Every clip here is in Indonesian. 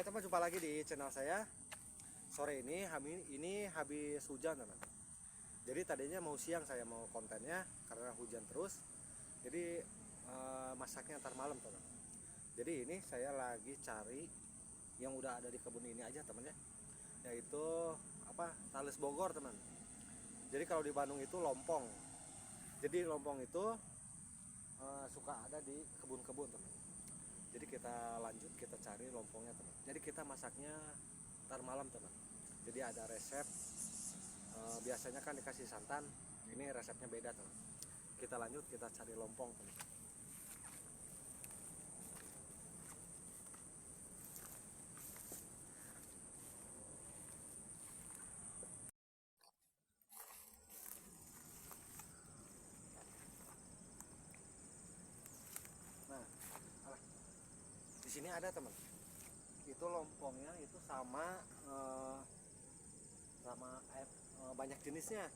Teman, jumpa lagi di channel saya. Sore ini habis hujan teman. Jadi tadinya mau siang saya mau kontennya karena hujan terus. Jadi masaknya ntar malam teman. Jadi ini saya lagi cari yang udah ada di kebun ini aja teman ya. Yaitu Tales Bogor teman. Jadi kalau di Bandung itu lompong. Jadi lompong itu suka ada di kebun-kebun teman. Jadi kita lanjut, kita cari lompongnya teman. Jadi kita masaknya ntar malam teman. Jadi ada resep, biasanya kan dikasih santan, ini resepnya beda teman. Kita lanjut, kita cari lompong teman. Nah, di sini ada teman. Itu lompongnya itu sama banyak jenisnya.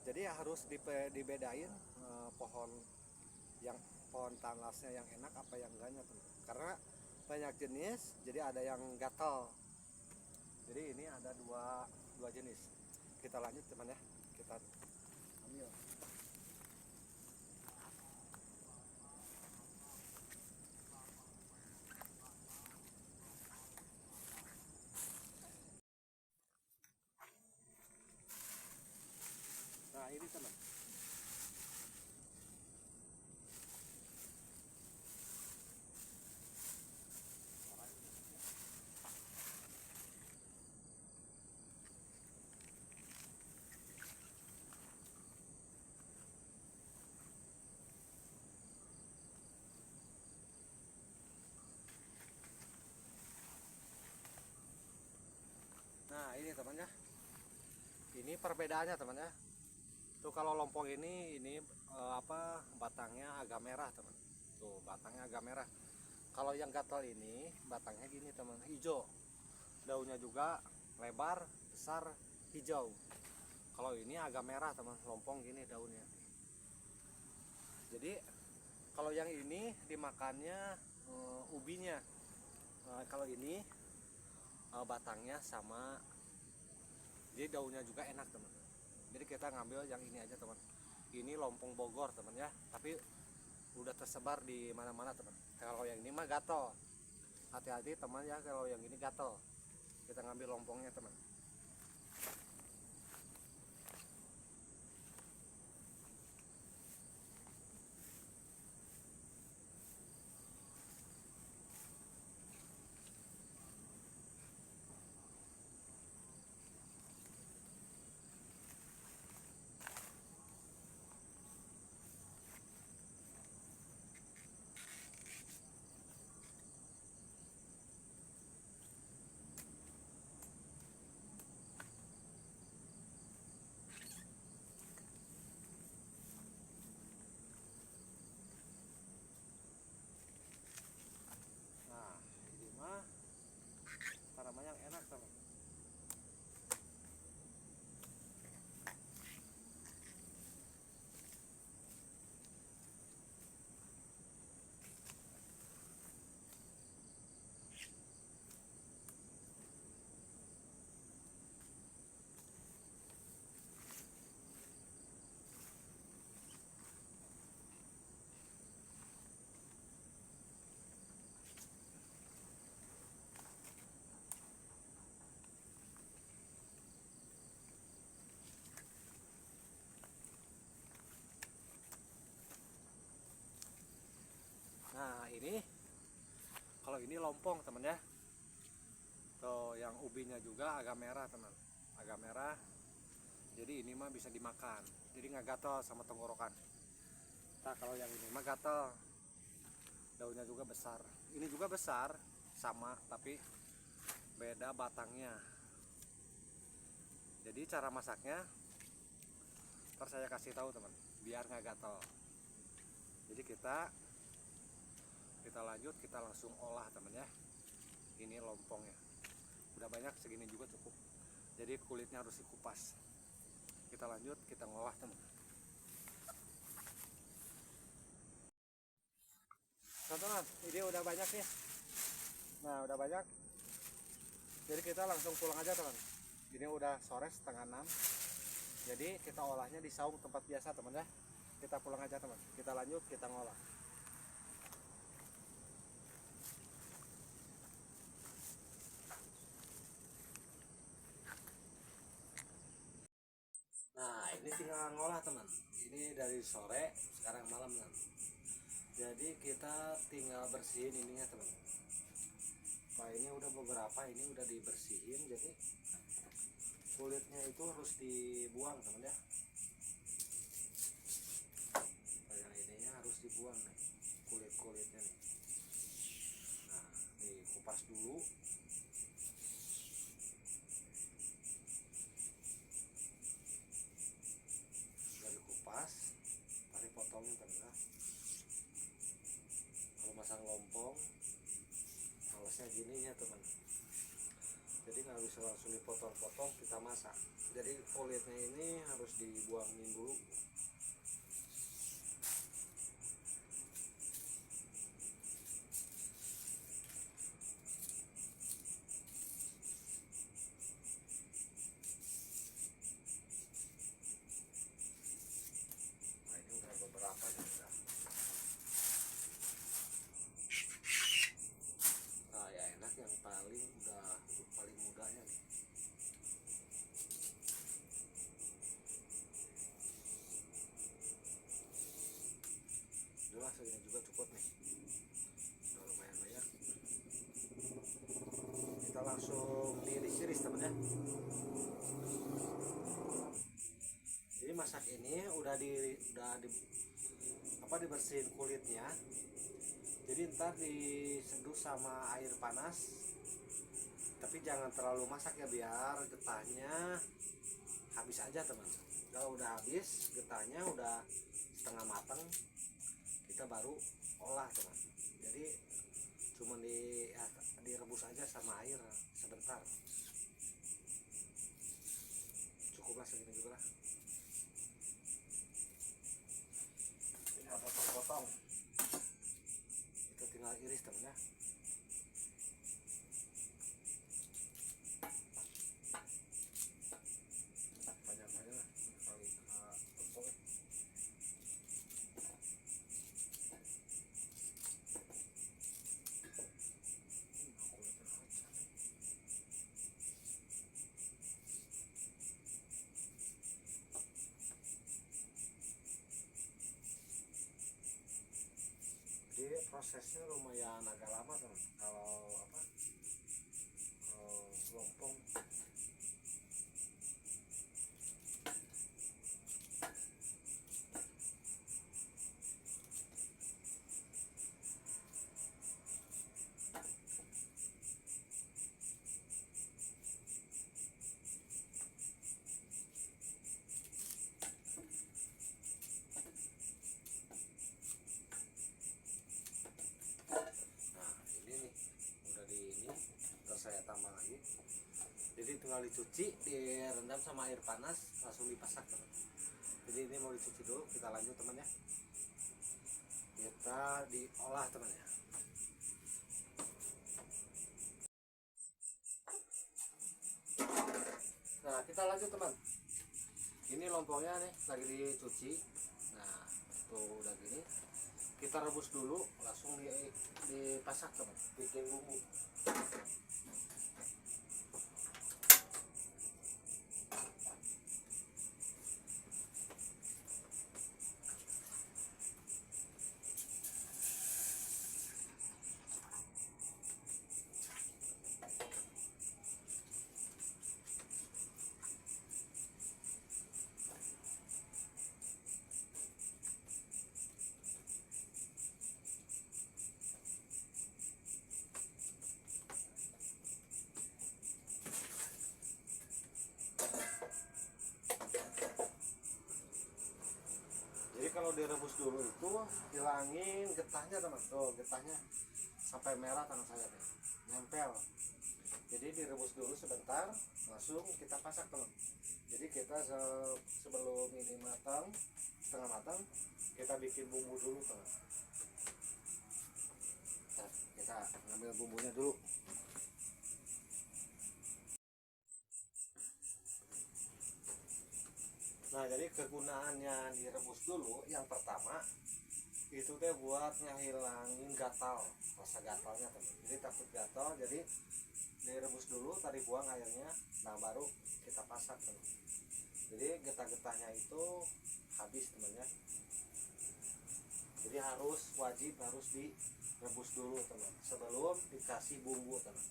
Jadi harus dibedain pohon tanlasnya yang enak apa yang enggaknya teman. Karena banyak jenis, jadi ada yang gatal. Jadi ini ada dua jenis. Kita lanjut teman ya, kita ambil. Nah ini teman. Nah ini teman ya. Ini perbedaannya teman ya. Tuh kalau lompong ini batangnya agak merah teman. Tuh batangnya agak merah. Kalau yang gatal ini batangnya gini teman, hijau. Daunnya juga lebar, besar, hijau. Kalau ini agak merah teman, lompong gini daunnya. Jadi kalau yang ini dimakannya ubinya. Kalau ini batangnya sama, jadi daunnya juga enak teman. Jadi kita ngambil yang ini aja teman. Ini lompong Bogor teman ya, tapi udah tersebar di mana-mana teman. Kalau yang ini mah gatel, hati-hati teman ya, kalau yang ini gatel. Kita ngambil lompongnya teman. Nah ini mah tanaman yang enak teman. Nah ini kalau ini lompong teman ya. Tuh yang ubinya juga agak merah teman, agak merah. Jadi ini mah bisa dimakan, jadi nggak gatal sama tenggorokan. Nah kalau yang ini mah gatal, daunnya juga besar. Ini juga besar sama, tapi beda batangnya. Jadi cara masaknya ntar saya kasih tahu teman, biar nggak gatal. Jadi kita lanjut, kita langsung olah teman ya. Ini lompongnya udah banyak, segini juga cukup. Jadi kulitnya harus dikupas. Kita lanjut, kita ngolah teman. Nah teman, ini udah banyak nih. Nah udah banyak, Jadi kita langsung pulang aja teman. Ini udah sore setengah 6. Jadi kita olahnya di saung tempat biasa teman ya. Kita pulang aja teman. Kita lanjut kita ngolah. Nah ini tinggal ngolah teman. Ini dari sore sekarang malam kan. Jadi kita tinggal bersihin ininya teman. Nah ini udah beberapa, ini udah dibersihin, jadi kulitnya itu harus dibuang teman ya. Yang ininya harus dibuang nih, kulit-kulitnya nih. Nah dikupas dulu. Sudah dikupas, tarik potongnya teman ya. Kalau masang lompong malesnya gini ya teman, jadi nggak bisa langsung dipotong-potong kita masak. Jadi kulitnya ini harus dibuangin dulu. Nah ini udah beberapa juga. Nah ya enak yang paling mudanya nih. Udah segini juga cukup nih, udah lumayan banyak. Kita langsung diiris-iris teman ya. Jadi masak ini udah dibersihin kulitnya. Jadi ntar diseduh sama air panas, tapi jangan terlalu masak ya, biar getahnya habis aja teman. Kalau udah habis, getahnya udah setengah matang, kita baru olah teman. Jadi cuma direbus aja sama air sebentar. Cukuplah segini juga lah. Ini ada potong-potong, itu tinggal iris teman ya. Banyak-banyak kali tepung. Jadi prosesnya lumayan agak lama teman. Kalau lompong. Nah ini nih udah terus saya tambah lagi. Jadi tinggal dicuci, direndam sama air panas, langsung dipasak teman. Jadi ini mau dicuci dulu, kita lanjut teman ya. Kita diolah teman ya. Nah kita lanjut teman. Ini lompongnya nih lagi dicuci. Nah tuh udah gini, kita rebus dulu, langsung dipasak teman, bikin bumbu. Jadi kalau direbus dulu itu hilangin getahnya teman. Tuh getahnya sampai merah tangan saya nih, nempel. Jadi direbus dulu sebentar, langsung kita pasak teman. Jadi kita sebelum ini matang, setengah matang, kita bikin bumbu dulu teman. Nah, kita ngambil bumbunya dulu. Nah, jadi kegunaannya direbus dulu yang pertama itu teh buat ngehilangin gatal, rasa gatalnya teman. Jadi takut gatal, jadi direbus dulu, tadi buang airnya, nah baru kita pasak teman. Jadi getah-getahnya itu habis temannya. Jadi wajib harus direbus dulu teman, sebelum dikasih bumbu teman.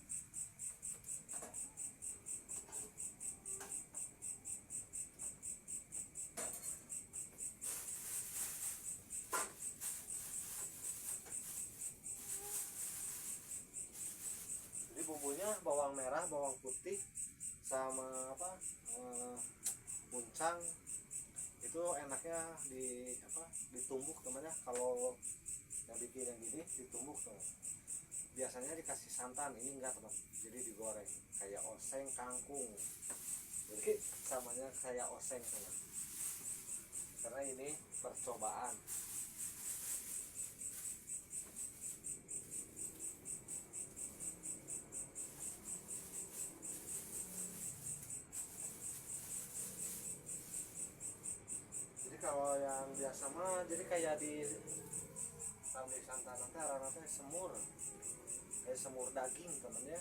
Bumbunya bawang merah, bawang putih, sama muncang. Itu enaknya ditumbuk temannya. Kalau yang bikin yang gini ditumbuk teman. Biasanya dikasih santan, ini enggak teman. Jadi digoreng kayak oseng kangkung. Jadi samanya kayak oseng teman. Karena ini percobaan. Kalau yang biasa mah jadi kayak di santan nanti nanti semur, kayak semur daging temennya.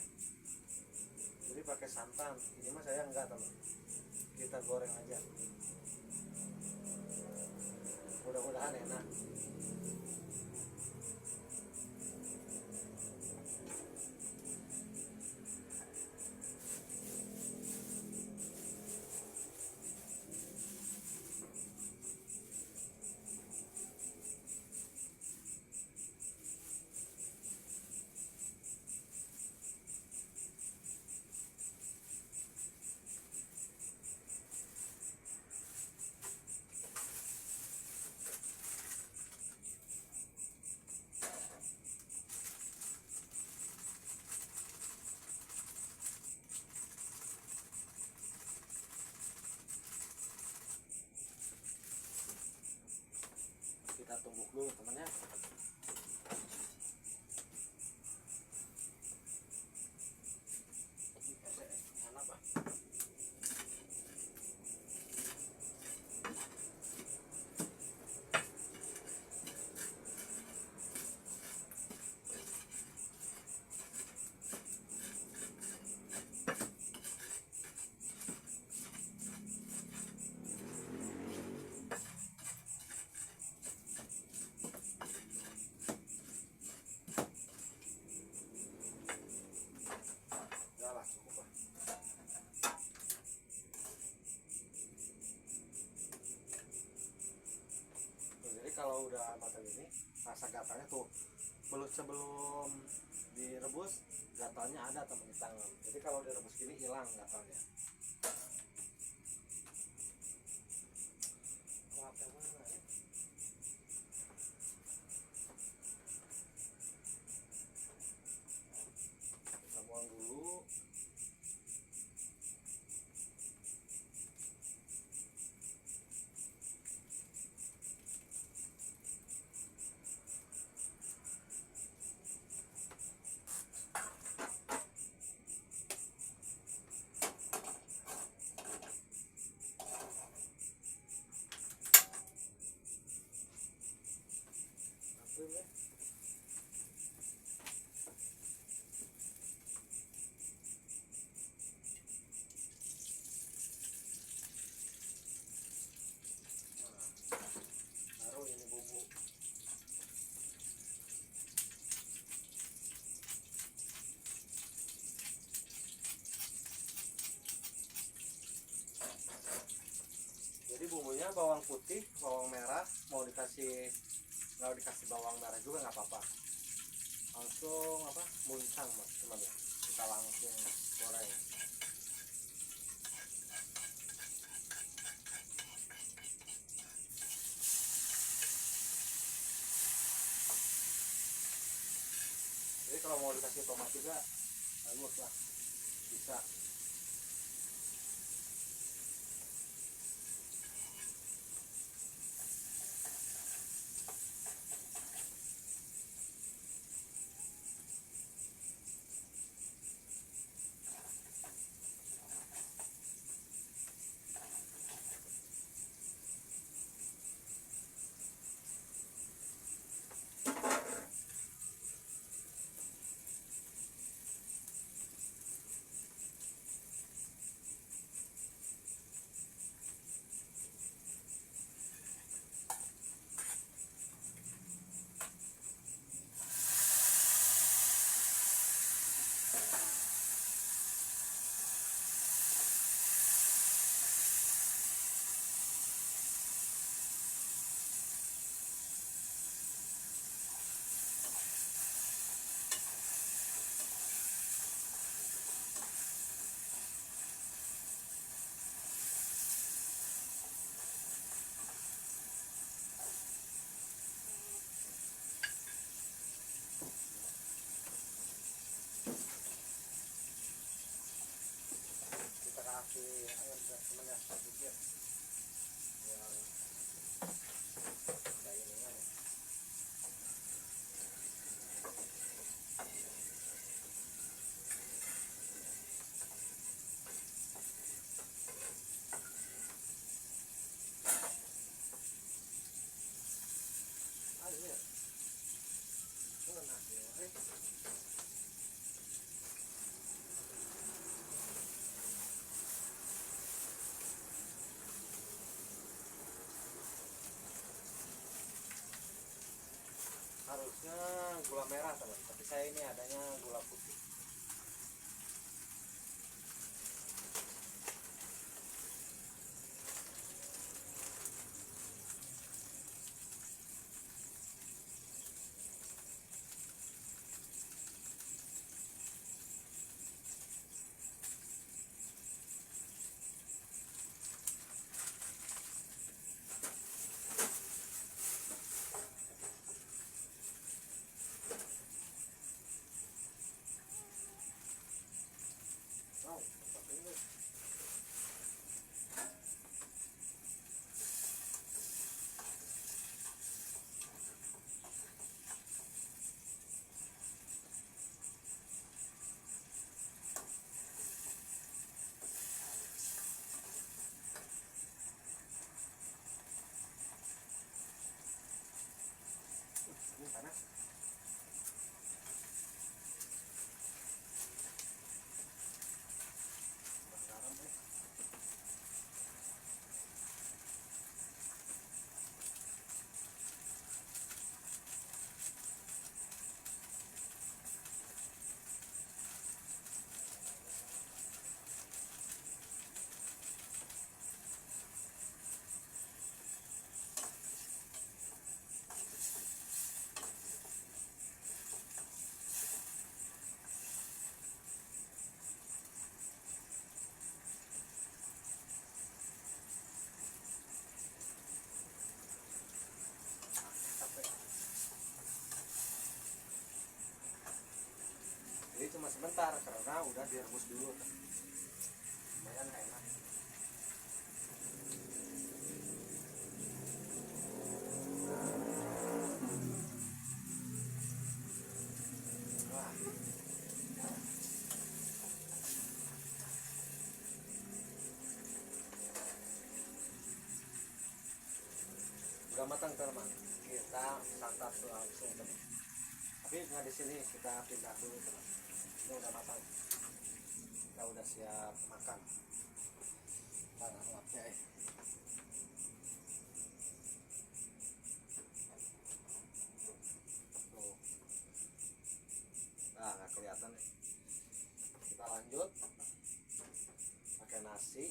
Jadi pakai santan. Ini mah saya enggak teman, kita goreng aja. Mudah-mudahan enak. Kita tumbuk dulu temannya. Kalau udah matang ini, rasa gatalnya tuh sebelum direbus gatalnya ada teman di tangan. Jadi kalau direbus gini hilang gatalnya. Kita buang dulu. Taruh ini bumbu. Jadi bumbunya bawang putih, bawang merah, mau dikasih nggak dikasih bawang merah juga nggak apa-apa. Langsung muncang mas teman ya, kita langsung goreng. Jadi kalau mau dikasih tomat juga bagus lah, bisa. harusnya gula merah teman, tapi saya ini adanya gula putih. Wow, ini panas. Garam deh. Capek. Jadi cuma sebentar karena udah direbus dulu. Lumayan enak. Wah, udah matang teman. Kita santap langsung teman. Tapi nggak di sini, kita pindah dulu teman. Ini udah matang. Kita udah siap makan. Tanah lapnya tuh. Nah, nggak kelihatan nih. Kita lanjut pakai nasi.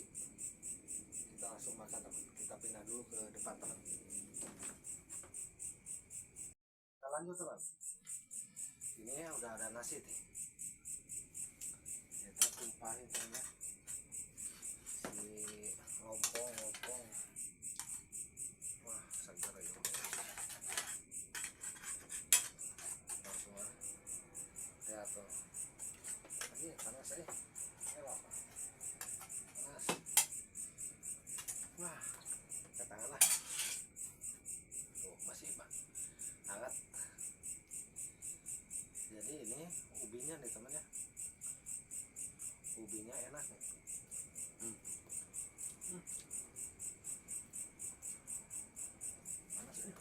Kita langsung makan teman. Kita pindah dulu ke depan teman. Kita lanjut teman. Ini udah ada nasi nih. Kita tumpahin teman. Si lompong. Wah, segar ya. Langsung lah. Lihat tuh. Ini panas ya. Apa? Panas. Wah, ke tangan lah. Tuh, masih hangat. Jadi ini ubinya nih teman ya. Ubinya enak nih. Panas ya.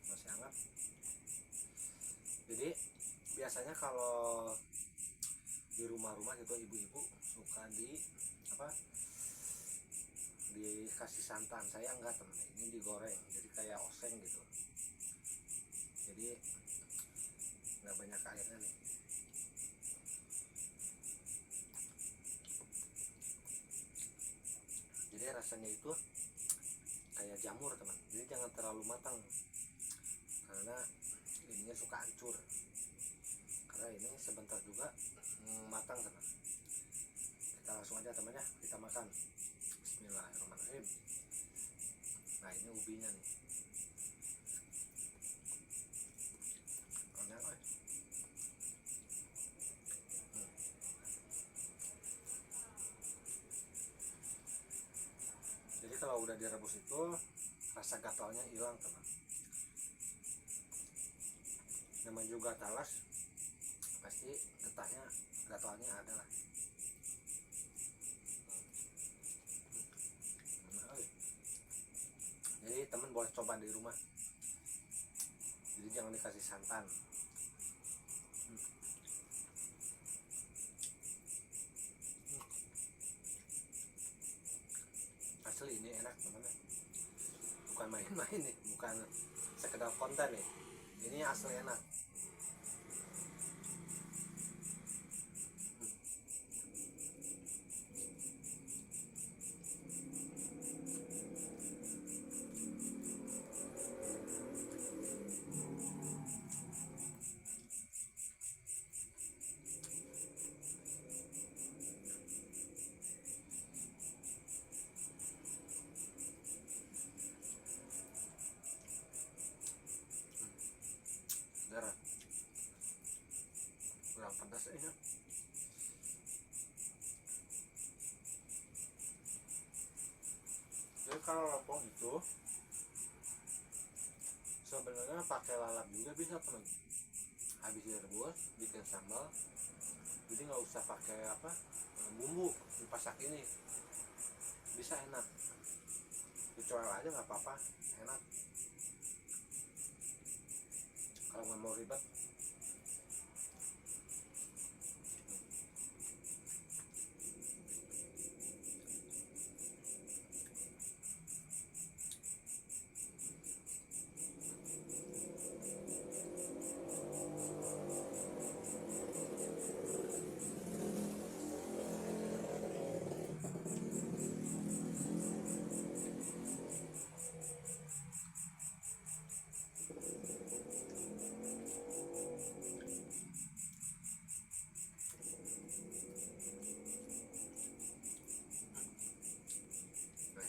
Masih hangat. Jadi biasanya kalau di rumah-rumah gitu ibu-ibu suka dikasih santan. Saya enggak temen, ini digoreng jadi kayak oseng gitu, jadi nggak banyak airnya nih. Jadi rasanya itu kayak jamur teman, jadi jangan terlalu matang karena ininya suka hancur. Karena ini sebentar juga matang teman. Kita langsung aja teman ya, kita makan. Bismillahirrahmanirrahim. Nah, ini ubinya nih. Jadi kalau udah direbus itu rasa gatalnya hilang teman. Namanya juga talas, pasti getahnya, gatalnya ada lah. Jadi teman boleh coba di rumah. Jadi jangan dikasih santan. Asli ini enak teman, bukan main-main nih, bukan sekedar konten nih, ini asli enak. Darah kurang pedas ya. Jadi kalau lompong itu sebenarnya pakai lalap juga bisa teman. Habis direbus bikin sambal, jadi nggak usah pakai bumbu dipasak ini, bisa enak. Dicoel aja nggak apa-apa, enak. Kalau nggak mau ribet.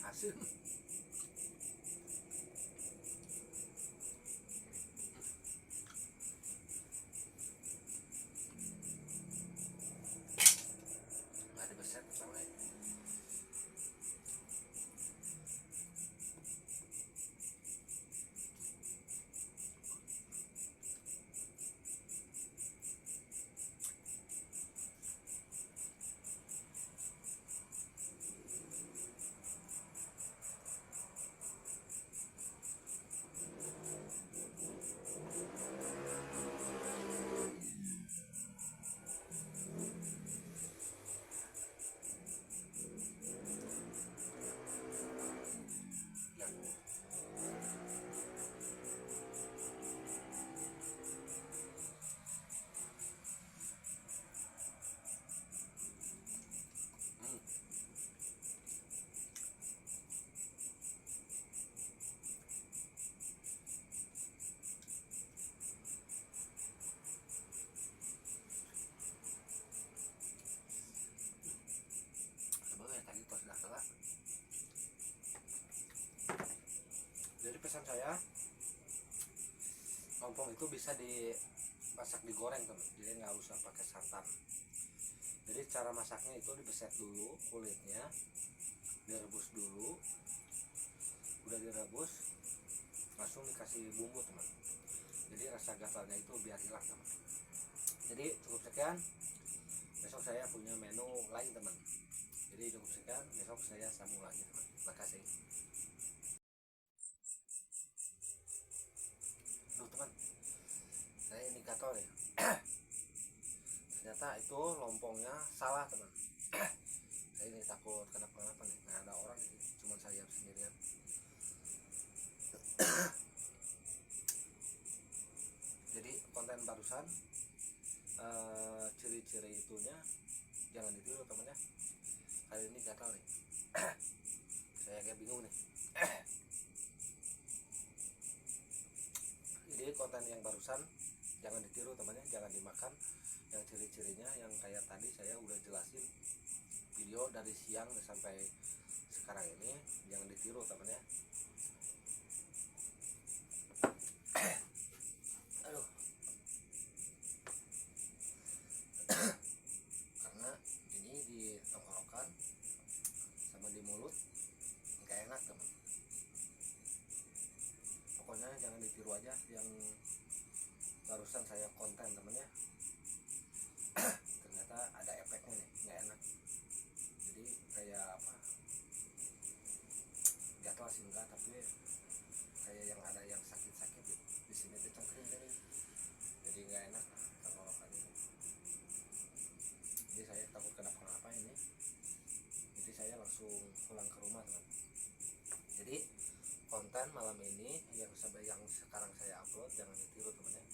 Hasil nggak ada besar sama ya. Ya. Sebenarnya tadi tos dah telat. Jadi pesan saya, lompong itu bisa dimasak digoreng teman, jadi nggak usah pakai santan. Jadi cara masaknya itu dibeset dulu kulitnya, direbus dulu, udah direbus langsung dikasih bumbu teman, jadi rasa gatalnya itu biar hilang teman. Jadi cukup sekian, besok saya punya menu lain teman. Jadi cukup sekian, besok saya sambung lagi teman. Terima kasih. Duh teman, saya indikator ya. Ternyata itu lompongnya salah teman. Saya ini takut kenapa-kenapa nih, nggak ada orang di sini, cuma saya sendirian. Jadi konten barusan ciri-ciri itunya jangan ditiru teman ya. Kali ini gatal nih. Saya agak bingung nih. Jadi konten yang barusan jangan ditiru temannya, jangan dimakan. Yang ciri-cirinya yang kayak tadi saya udah jelasin video dari siang sampai sekarang ini, jangan ditiru temannya. Aduh. Karena ini di tenggorokan sama di mulut nggak enak teman. Pokoknya jangan ditiru aja yang barusan saya konten temennya. Ternyata ada efeknya nih, nggak enak. Jadi kayak gatal sih enggak, tapi kayak yang ada yang sakit-sakit di sini tuh cengkring ini, jadi nggak enak tenggorokan ini. Jadi saya takut kenapa-napa ini, jadi saya langsung pulang ke rumah teman. Jadi konten malam malam ini yang sekarang saya upload jangan ditiru teman ya,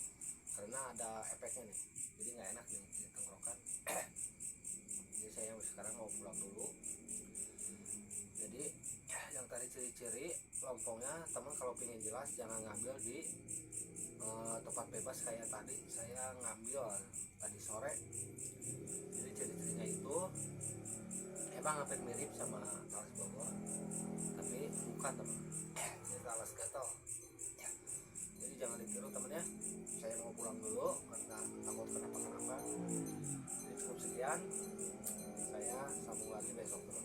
karena ada efeknya nih, jadi nggak enak nih di tenggorokan. Jadi saya sekarang mau pulang dulu. Jadi yang tadi ciri-ciri lompongnya teman kalau pengen jelas jangan ngambil di tempat bebas kayak tadi saya ngambil tadi sore. Jadi ciri-cirinya itu emang hampir mirip sama talas Bogor, tapi bukan teman, ini talas gatal ya. Jadi jangan ditiru teman ya. Saya mau pulang dulu karena takut kenapa-kenapa. Jadi cukup sekian, saya sambung lagi besok teman.